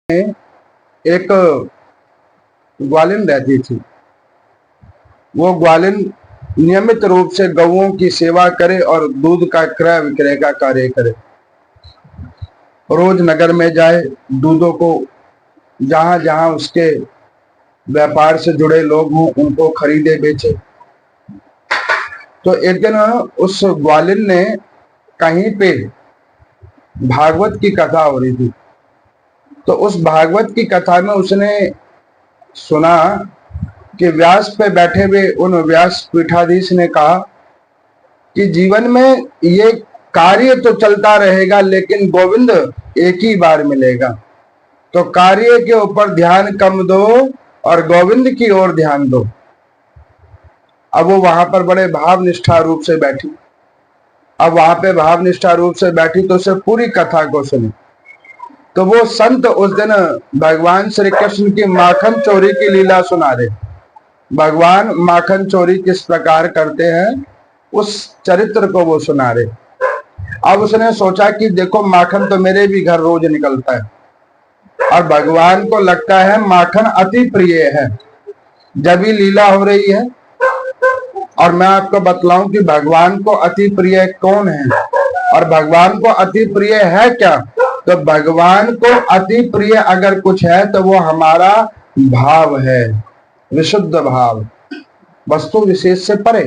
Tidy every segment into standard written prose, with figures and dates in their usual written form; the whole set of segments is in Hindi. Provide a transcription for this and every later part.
एक ग्वालिन रहती थी। वो ग्वालिन नियमित रूप से गौओं की सेवा करे और दूध का क्रय विक्रय का कार्य करे। रोज नगर में जाए, दूधों को जहां जहां उसके व्यापार से जुड़े लोग हों उनको खरीदे बेचे। तो एक दिन उस ग्वालिन ने कहीं पे भागवत की कथा हो रही थी, तो उस भागवत की कथा में उसने सुना कि व्यास पे बैठे हुए उन व्यास पीठाधीश ने कहा कि जीवन में ये कार्य तो चलता रहेगा लेकिन गोविंद एक ही बार मिलेगा, तो कार्य के ऊपर ध्यान कम दो और गोविंद की ओर ध्यान दो। अब वो वहां पर बड़े भाव निष्ठा रूप से बैठी। अब वहां पे भाव निष्ठा रूप से बैठी तो उसे पूरी कथा को सुनी। तो वो संत उस दिन भगवान श्री कृष्ण की माखन चोरी की लीला सुना रहे। भगवान माखन चोरी किस प्रकार करते हैं उस चरित्र को वो सुना रहे। अब उसने सोचा कि देखो, माखन तो मेरे भी घर रोज निकलता है और भगवान को लगता है माखन अति प्रिय है, जब ही लीला हो रही है। और मैं आपको बतलाऊं कि भगवान को अति प्रिय कौन है और भगवान को अति प्रिय है क्या। तो भगवान को अति प्रिय अगर कुछ है तो वो हमारा भाव है, विशुद्ध भाव, वस्तु विशेष से परे।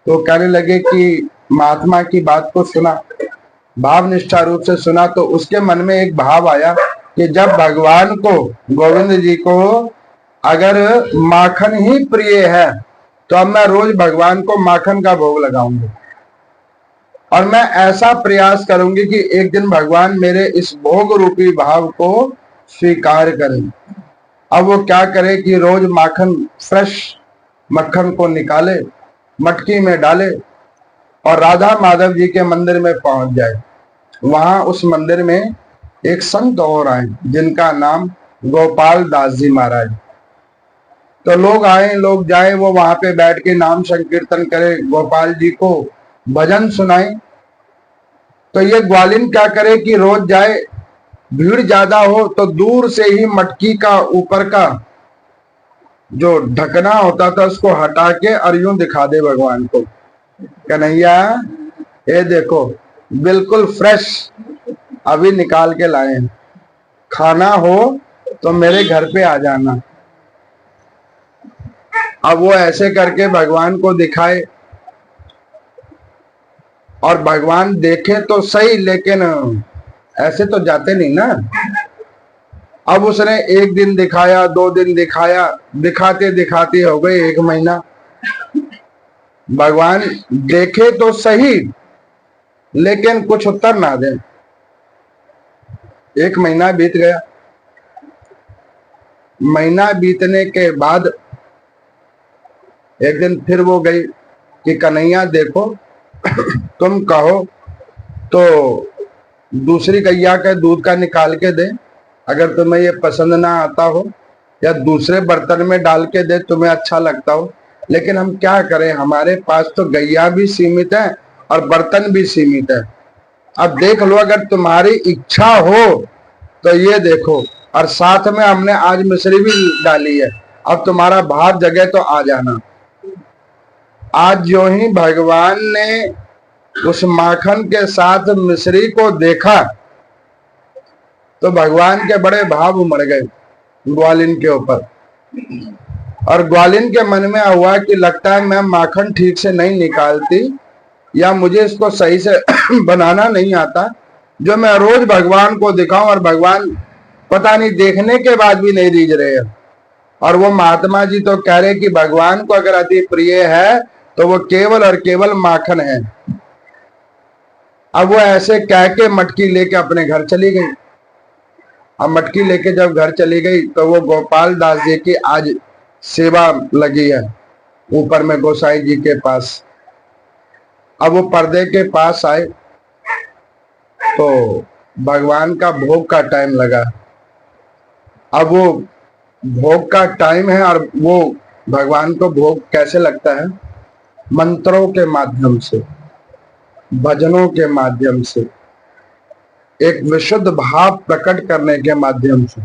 तो कहने लगे कि महात्मा की बात को सुना, भाव निष्ठा रूप से सुना, तो उसके मन में एक भाव आया कि जब भगवान को, गोविंद जी को अगर माखन ही प्रिय है तो अब मैं रोज भगवान को माखन का भोग लगाऊंगी और मैं ऐसा प्रयास करूंगी कि एक दिन भगवान मेरे इस भोग रूपी भाव को स्वीकार करें। अब वो क्या करे कि रोज माखन, फ्रेश मक्खन को निकाले, मटकी में डाले और राधा माधव जी के मंदिर में पहुंच जाए। वहां उस मंदिर में एक संत और आए जिनका नाम गोपाल दास जी महाराज। तो लोग आए, लोग जाए, वो वहां पे बैठ के नाम संकीर्तन करे, गोपाल जी को भजन सुनाए। तो ये ग्वालिन क्या करे कि रोज जाए, भीड़ ज्यादा हो तो दूर से ही मटकी का ऊपर का जो ढकना होता था उसको हटा के और यूं दिखा दे भगवान को, कन्हैया ये देखो बिल्कुल फ्रेश अभी निकाल के लाए हैं, खाना हो तो मेरे घर पे आ जाना। अब वो ऐसे करके भगवान को दिखाए और भगवान देखे तो सही, लेकिन ऐसे तो जाते नहीं ना। अब उसने एक दिन दिखाया, 2 दिन दिखाया, दिखाते दिखाते हो गए 1 महीना। भगवान देखे तो सही लेकिन कुछ उत्तर ना दे। 1 महीना बीत गया। महीना बीतने के बाद एक दिन फिर वो गई कि कन्हैया देखो तुम कहो तो दूसरी गैया के दूध का निकाल के दे, अगर तुम्हें ये पसंद ना आता हो, या दूसरे बर्तन में डाल के दे तुम्हें अच्छा लगता हो, लेकिन हम क्या करें, हमारे पास तो गैया भी सीमित है और बर्तन भी सीमित है। अब देख लो, अगर तुम्हारी इच्छा हो तो ये देखो, और साथ में हमने आज मिश्री भी डाली है, अब तुम्हारा भाव जगे तो आ जाना। आज जो ही भगवान ने उस माखन के साथ मिश्री को देखा तो भगवान के बड़े भाव उमड़ गए ग्वालिन के ऊपर। और ग्वालिन के मन में हुआ कि लगता है मैं माखन ठीक से नहीं निकालती या मुझे इसको सही से बनाना नहीं आता, जो मैं रोज भगवान को दिखाऊं और भगवान पता नहीं देखने के बाद भी नहीं रीझ रहे हैं। और वो महात्मा जी तो कह रहे कि भगवान को अगर अति प्रिय है तो वो केवल और केवल माखन है। अब वो ऐसे कह के मटकी लेके अपने घर चली गई। अब मटकी लेके जब घर चली गई तो वो गोपाल दास जी की आज सेवा लगी है ऊपर में गोसाई जी के पास। अब वो पर्दे के पास आए तो भगवान का भोग का टाइम लगा। अब वो भोग का टाइम है और वो भगवान को भोग कैसे लगता है, मंत्रों के माध्यम से, भजनों के माध्यम से, एक विशुद्ध भाव प्रकट करने के माध्यम से।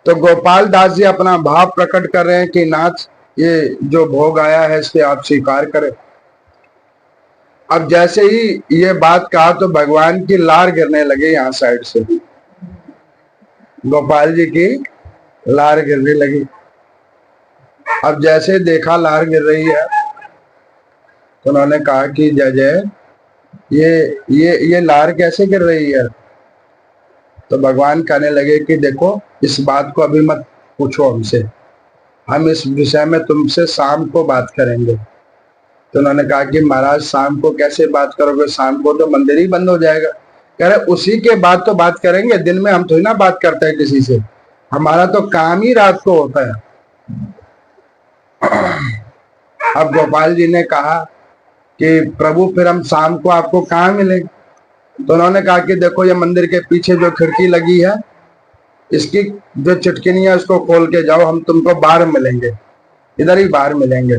तो गोपाल दास जी अपना भाव प्रकट कर रहे हैं कि नाथ, ये जो भोग आया है इसे आप स्वीकार करें। अब जैसे ही ये बात कहा तो भगवान की लार गिरने लगी यहाँ साइड से, गोपाल जी की लार गिरने लगी। अब जैसे देखा लार गिर रही है तो उन्होंने कहा कि जय जय, ये लार कैसे गिर रही है? तो भगवान कहने लगे कि देखो, इस बात को अभी मत पूछो हमसे, हम इस विषय में तुमसे शाम को बात करेंगे। तो उन्होंने कहा कि महाराज शाम को कैसे बात करोगे, शाम को तो मंदिर ही बंद हो जाएगा। कह रहे उसी के बाद तो बात करेंगे, दिन में हम थोड़ी ना बात करते हैं किसी से, हमारा तो काम ही रात को होता है। अब गोपाल जी ने कहा कि प्रभु फिर हम शाम को आपको कहाँ मिले? तो उन्होंने कहा कि देखो, ये मंदिर के पीछे जो खिड़की लगी है, इसकी जो चिटकिनी है उसको खोल के जाओ, हम तुमको बाहर मिलेंगे, इधर ही बाहर मिलेंगे।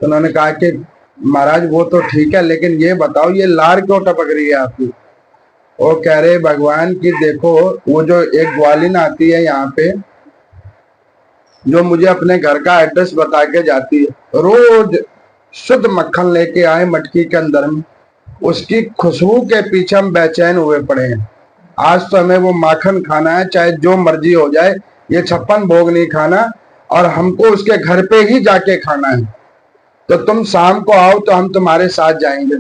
तो उन्होंने कहा कि महाराज वो तो ठीक है, लेकिन ये बताओ ये लार क्यों टपक रही है आपकी? वो कह रहे भगवान की देखो, वो जो एक ग्वालिन आती है यहाँ पे, जो मुझे अपने घर का एड्रेस बता के जाती है, रोज शुद्ध मक्खन लेके आए मटकी के अंदर में, उसकी खुशबू के पीछे हम बेचैन हुए पड़े हैं। आज तो हमें वो माखन खाना है, चाहे जो मर्जी हो जाए, ये 56 भोग नहीं खाना, और हमको उसके घर पे ही जाके खाना है। तो तुम शाम को आओ तो हम तुम्हारे साथ जाएंगे।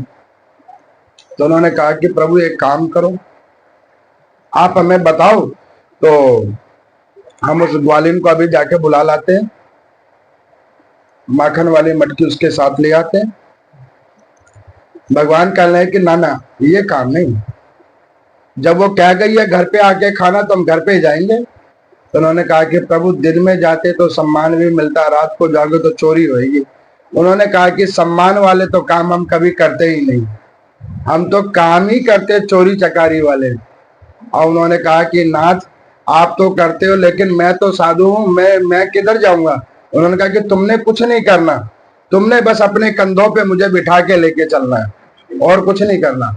तो उन्होंने कहा कि प्रभु एक काम करो, आप हमें बताओ तो हम उस ग्वालिन को अभी जाके बुला लाते हैं, माखन वाली मटकी उसके साथ ले आते हैं। भगवान कह रहे हैं कि ना ना, ये काम नहीं, जब वो कह गई है घर पे आके खाना तो हम घर पे जाएंगे। तो उन्होंने कहा कि प्रभु दिन में जाते तो सम्मान भी मिलता, रात को जाओगे तो चोरी होगी। उन्होंने कहा कि सम्मान वाले तो काम हम कभी करते ही नहीं, हम तो काम ही करते चोरी चकारी वाले। और उन्होंने कहा कि नाथ, आप तो करते हो, लेकिन मैं तो साधु हूं, मैं किधर जाऊंगा? उन्होंने कहा कि तुमने कुछ नहीं करना, तुमने बस अपने कंधों पे मुझे बिठा के लेके चलना है, और कुछ नहीं करना।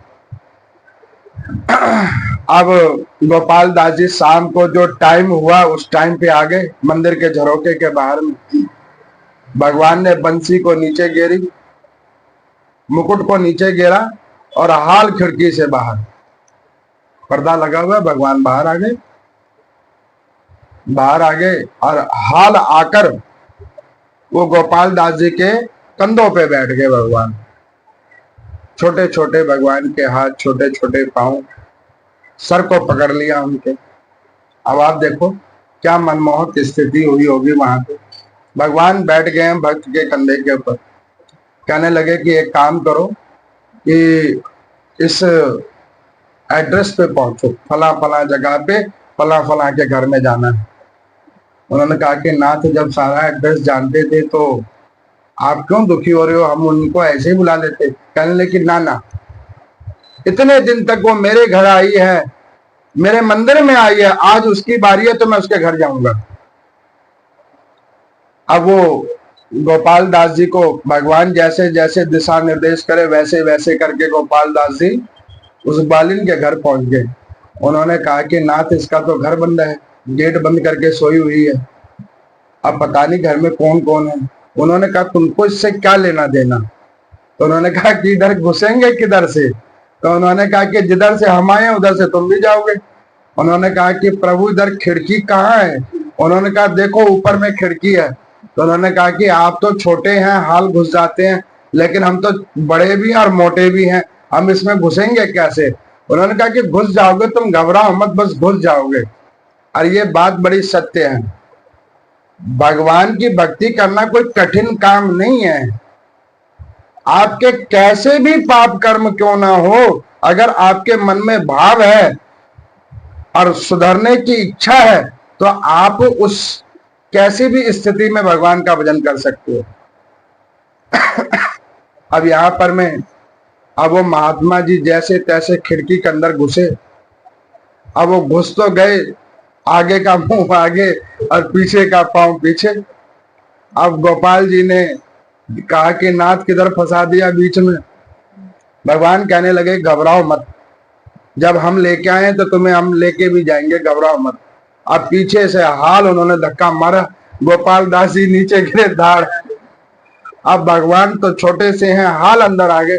अब गोपाल दास जी शाम को जो टाइम हुआ उस टाइम पे आ गए मंदिर के झरोके के बाहर में। भगवान ने बंसी को नीचे गिरी, मुकुट को नीचे गिरा, और हाल खिड़की से बाहर, पर्दा लगा हुआ, भगवान बाहर आ गए, और हाल आकर वो गोपाल दास जी के कंधों पे बैठ गए। भगवान, छोटे छोटे भगवान के हाथ, छोटे छोटे पांव, सर को पकड़ लिया उनके। अब आप देखो क्या मनमोहक स्थिति हुई होगी वहां पे। भगवान बैठ गए हैं भक्त के कंधे के ऊपर, कहने लगे कि एक काम करो कि इस एड्रेस पे पहुंचो, फला फला जगह पे फला फला के घर में जाना है। उन्होंने कहा कि नाथ, जब सारा एड्रेस जानते थे तो आप क्यों दुखी हो रहे हो, हम उनको ऐसे ही बुला लेते। कहने लगे कि ना ना, इतने दिन तक वो मेरे घर आई है, मेरे मंदिर में आई है, आज उसकी बारी है तो मैं उसके घर जाऊंगा। अब वो गोपाल दास जी को भगवान जैसे जैसे दिशा निर्देश करे वैसे वैसे करके गोपाल दास जी उस ग्वालिन के घर पहुंच गए। उन्होंने कहा कि नाथ, इसका तो घर बंद है, गेट बंद करके सोई हुई है, अब पता नहीं घर में कौन कौन है। उन्होंने कहा तुमको इससे क्या लेना देना? तो उन्होंने कहा कि इधर घुसेंगे किधर से? तो उन्होंने कहा कि जिधर से हम आए उधर से तुम भी जाओगे। उन्होंने कहा कि प्रभु इधर खिड़की कहाँ है? उन्होंने कहा देखो ऊपर में खिड़की है। तो उन्होंने कहा कि आप तो छोटे हैं, हाल घुस जाते हैं, लेकिन हम तो बड़े भी हैं और मोटे भी हैं, हम इसमें घुसेंगे कैसे? उन्होंने कहा कि घुस जाओगे, तुम घबराओ मत, बस घुस जाओगे। और ये बात बड़ी सत्य है, भगवान की भक्ति करना कोई कठिन काम नहीं है। आपके कैसे भी पाप कर्म क्यों ना हो, अगर आपके मन में भाव है और सुधरने की इच्छा है तो आप उस कैसी भी स्थिति में भगवान का भजन कर सकते हो। अब यहां पर अब वो महात्मा जी जैसे तैसे खिड़की के अंदर घुसे। अब वो घुस तो गए, आगे का मुंह आगे और पीछे का पांव पीछे। अब गोपाल जी ने कहा कि नाथ, किधर फंसा दिया बीच में? भगवान कहने लगे घबराओ मत, जब हम लेके आए तो तुम्हें हम लेके भी जाएंगे, घबराओ मत। अब पीछे से हाल उन्होंने धक्का मारा, गोपाल दास जी नीचे गिरे धाड़। अब भगवान तो छोटे से हैं, हाल अंदर आ गए।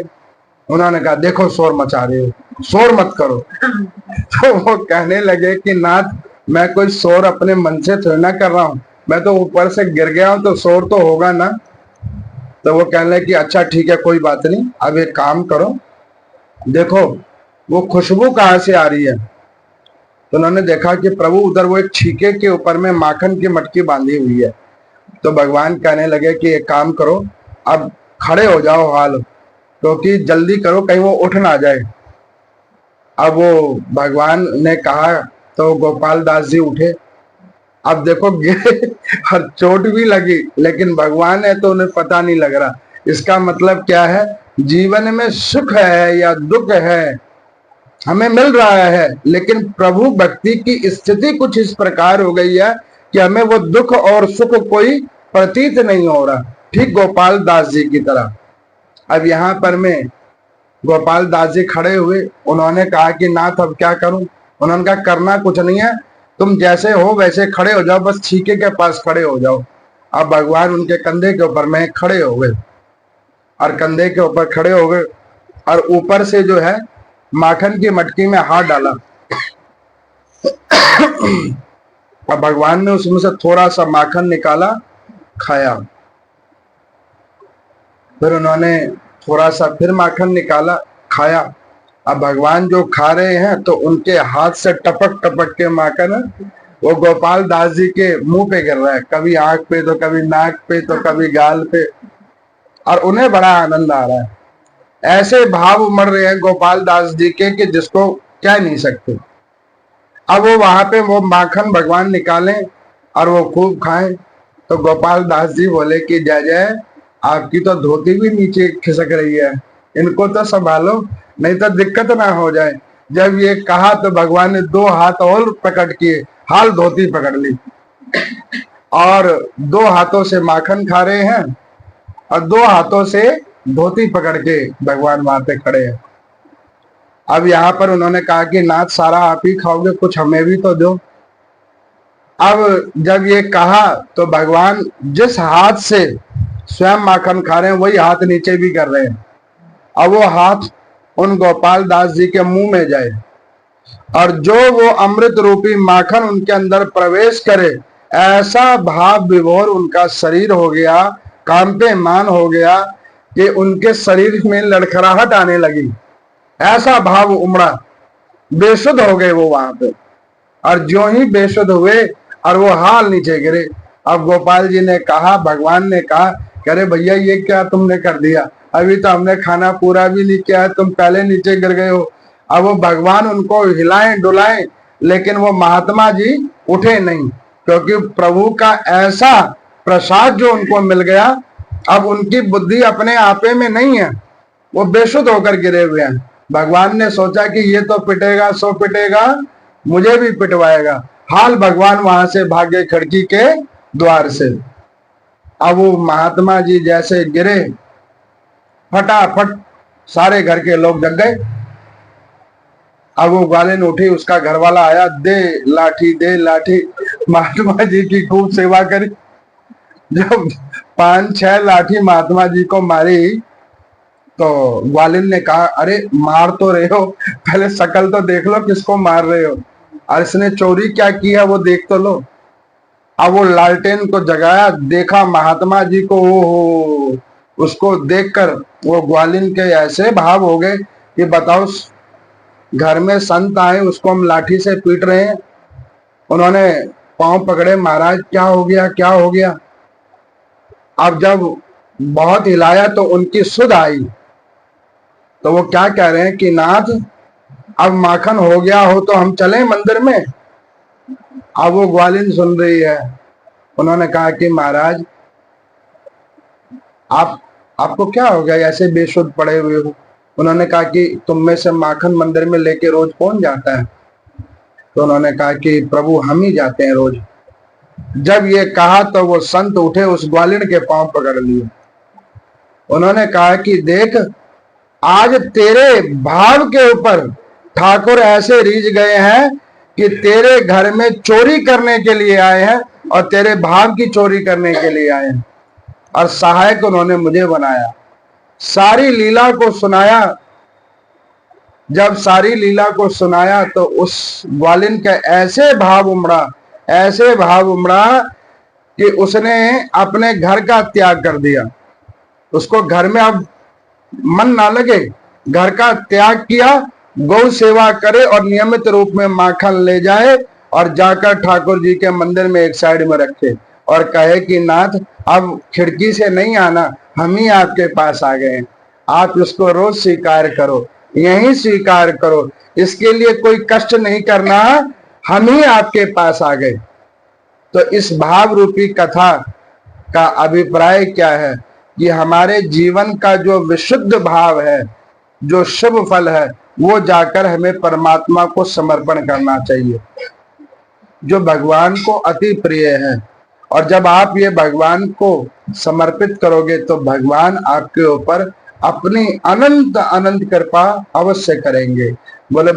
उन्होंने कहा देखो शोर मचा रहे हो, शोर मत करो। तो वो कहने लगे कि नाथ मैं कोई शोर अपने मन से थोड़ी ना कर रहा हूं, मैं तो ऊपर से गिर गया हूं तो शोर तो होगा ना। तो वो कहने लगे कि अच्छा ठीक है कोई बात नहीं, अब एक काम करो, देखो वो खुशबू कहाँ से आ रही है। तो उन्होंने देखा कि प्रभु उधर वो एक छीके के ऊपर में माखन की मटकी बांधी हुई है। तो भगवान कहने लगे कि एक काम करो, अब खड़े हो जाओ हाल, क्योंकि जल्दी करो कहीं वो उठ ना जाए। अब वो भगवान ने कहा तो गोपाल दास जी उठे। अब देखो गिरे और चोट भी लगी, लेकिन भगवान है तो उन्हें पता नहीं लग रहा। इसका मतलब क्या है, जीवन में सुख है या दुख है हमें मिल रहा है, लेकिन प्रभु भक्ति की स्थिति कुछ इस प्रकार हो गई है कि हमें वो दुख और सुख कोई प्रतीत नहीं हो रहा, ठीक गोपाल दास जी की तरह। अब यहाँ पर मैं गोपाल दास जी खड़े हुए, उन्होंने कहा कि नाथ अब क्या करूं। उन्होंने कहा करना कुछ नहीं है, तुम जैसे हो वैसे खड़े हो जाओ, बस छीके के पास खड़े हो जाओ। अब भगवान उनके कंधे के ऊपर में खड़े हो गए, और कंधे के ऊपर खड़े हो गए और ऊपर से जो है माखन की मटकी में हाथ डाला। और भगवान ने उसमें से थोड़ा सा माखन निकाला, खाया। फिर उन्होंने थोड़ा सा फिर माखन निकाला, खाया। अब भगवान जो खा रहे हैं तो उनके हाथ से टपक टपक के माखन वो गोपाल दास जी के मुंह पे गिर रहा है, कभी आंख पे तो कभी नाक पे तो कभी गाल पे, और उन्हें बड़ा आनंद आ रहा है। ऐसे भाव उमड़ रहे हैं गोपाल दास जी के कि जिसको कह नहीं सकते। अब वो वहां पे वो माखन भगवान निकालें और वो खूब खाएं। तो गोपाल दास जी बोले कि जय जय, आपकी तो धोती भी नीचे खिसक रही है, इनको तो संभालो नहीं तो दिक्कत ना हो जाए। जब ये कहा तो भगवान ने दो हाथ और प्रकट किए, हाल धोती पकड़ ली, और दो हाथों से माखन खा रहे हैं और दो हाथों से धोती पकड़ के भगवान वहां पे खड़े हैं। अब यहाँ पर उन्होंने कहा कि नाथ सारा आप ही खाओगे, कुछ हमें भी तो दो। अब जब ये कहा तो भगवान जिस हाथ से स्वयं माखन खा रहे हैं वही हाथ नीचे भी कर रहे हैं। अब वो हाथ उन गोपाल दास जी के मुंह में जाए और जो वो अमृत रूपी माखन उनके अंदर प्रवेश करे, ऐसा भाव विभोर उनका शरीर हो गया, कांपेमान हो गया कि उनके शरीर में लड़खड़ाहट आने लगी। ऐसा भाव उमड़ा, बेसुध हो गए वो वहां पे। और ज्यों ही बेसुध हुए और वो हाल नीचे गिरे। अब गोपाल जी ने कहा, भगवान ने कहा, अरे भैया ये क्या तुमने कर दिया, अभी तो हमने खाना पूरा भी नहीं किया है, तुम पहले नीचे गिर गए हो। अब वो भगवान उनको हिलाएं डुलाएं, लेकिन वो महात्मा जी उठे नहीं, क्योंकि प्रभु का ऐसा प्रसाद जो उनको मिल गया, अब उनकी बुद्धि अपने आपे में नहीं है, वो बेसुध होकर गिरे हुए हैं। भगवान ने सोचा कि ये तो पिटेगा सो पिटेगा, मुझे भी पिटवाएगा। हाल भगवान वहां से भागे खिड़की के द्वार से। अब वो महात्मा जी जैसे गिरे, फटाफट सारे घर के लोग जग गए। अब वो ग्वालिन उठी, उसका घर वाला आया, दे लाठी दे लाठी। महात्मा जी की खूब सेवा करी। जब 5-6 लाठी महात्मा जी को मारी तो ग्वालिन ने कहा, अरे मार तो रहे हो, पहले शकल तो देख लो किसको मार रहे हो, और इसने चोरी क्या की है वो देख तो लो। अब वो लालटेन को जगाया, देखा महात्मा जी को, ओ उसको देखकर वो ग्वालिन के ऐसे भाव हो गए कि बताओ, घर में संत आए उसको हम लाठी से पीट रहे हैं। उन्होंने पांव पकड़े, महाराज क्या हो गया क्या हो गया। अब जब बहुत हिलाया तो उनकी सुध आई, तो वो क्या कह रहे हैं कि नाथ अब माखन हो गया हो तो हम चलें मंदिर में। अब वो ग्वालिन सुन रही है। उन्होंने कहा कि महाराज आपको क्या हो गया, ऐसे बेसुध पड़े हुए हो। उन्होंने कहा कि तुम में से माखन मंदिर में लेके रोज कौन जाता है। तो उन्होंने कहा कि प्रभु हम ही जाते हैं रोज। जब ये कहा तो वो संत उठे, उस ग्वालिन के पांव पकड़ लिए। उन्होंने कहा कि देख, आज तेरे भाव के ऊपर ठाकुर ऐसे रीझ गए हैं कि तेरे घर में चोरी करने के लिए आए हैं और तेरे भाव की चोरी करने के लिए आए हैं, और सहायक उन्होंने मुझे बनाया, सारी लीला को सुनाया। जब सारी लीला को सुनाया तो उस ग्वालिन का ऐसे भाव उमड़ा, ऐसे भाव उमड़ा कि उसने अपने घर का त्याग कर दिया। उसको घर में अब मन ना लगे, घर का त्याग किया, गौ सेवा करे और नियमित रूप में माखन ले जाए और जाकर ठाकुर जी के मंदिर में एक साइड में रखे और कहे कि नाथ अब खिड़की से नहीं आना, हम ही आपके पास आ गए हैं, आप इसको रोज स्वीकार करो, यही स्वीकार करो, इसके लिए कोई कष्ट नहीं करना, हम ही आपके पास आ गए। तो इस भाव रूपी कथा का अभिप्राय क्या है कि हमारे जीवन का जो विशुद्ध भाव है, जो शुभ फल है, वो जाकर हमें परमात्मा को समर्पण करना चाहिए, जो भगवान को अति प्रिय है। और जब आप ये भगवान को समर्पित करोगे तो भगवान आपके ऊपर अपनी अनंत अनंत कृपा अवश्य करेंगे। बोले